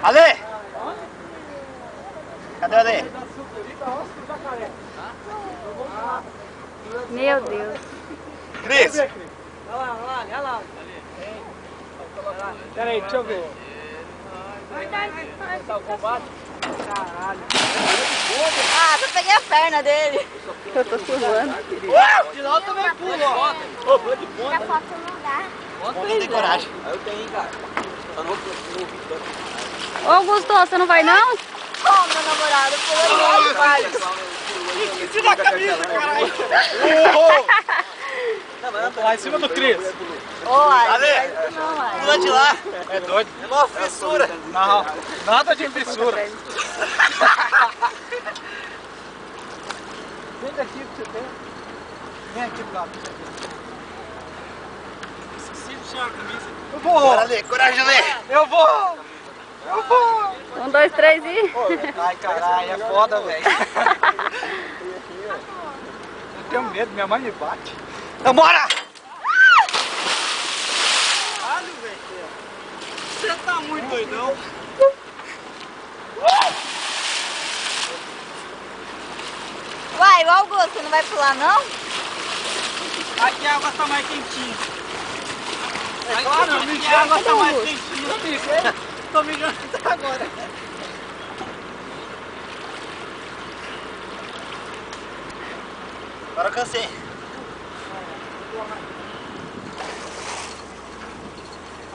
Ale! Cadê o Ale? Meu Deus. Cris! Olha lá. Pera aí, deixa eu ver. Tá o combate? Caralho. Ah, eu peguei a perna dele. Eu tô filmando. De lá eu também pulo, ó. Ô, pula de ponta. Tira foto no lugar. Não tem coragem. Aí eu tenho, cara. Só não Ô, Augusto, você não vai não? Como, meu namorado? Pulando no vale. Tira a camisa, caralho! Lá em cima do Cris. Ô, Ale! não, Ale. Pula de lá! É doido? É uma fissura! Não, nada de fissura. Vem daqui que você tem. Vem aqui pro lado. Esqueci de tirar a camisa. Eu vou! Bora, Ale! Coragem, Ale! Eu vou! 1, 2, 3 e... Ai, caralho, é foda, velho. Eu tenho medo, minha mãe me bate. Então bora! Caralho, velho. Você tá muito doidão. Uai, o Augusto não vai pular não? Aqui a água tá mais quentinha. É claro, aqui a água tá mais quentinha. Tô me enganando até agora. Agora eu cansei.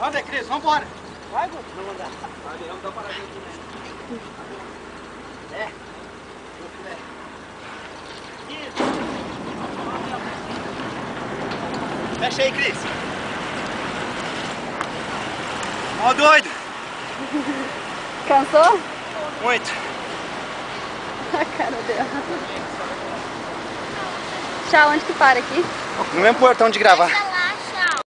Anda, Cris, vambora. Vai, Guto. Vamos andar. Vamos dar uma paradinha aqui, né? É. Fecha aí, Cris. Ó, doido. Cansou? Muito. A cara dela. Tchau, onde que para aqui? No mesmo portão de gravar.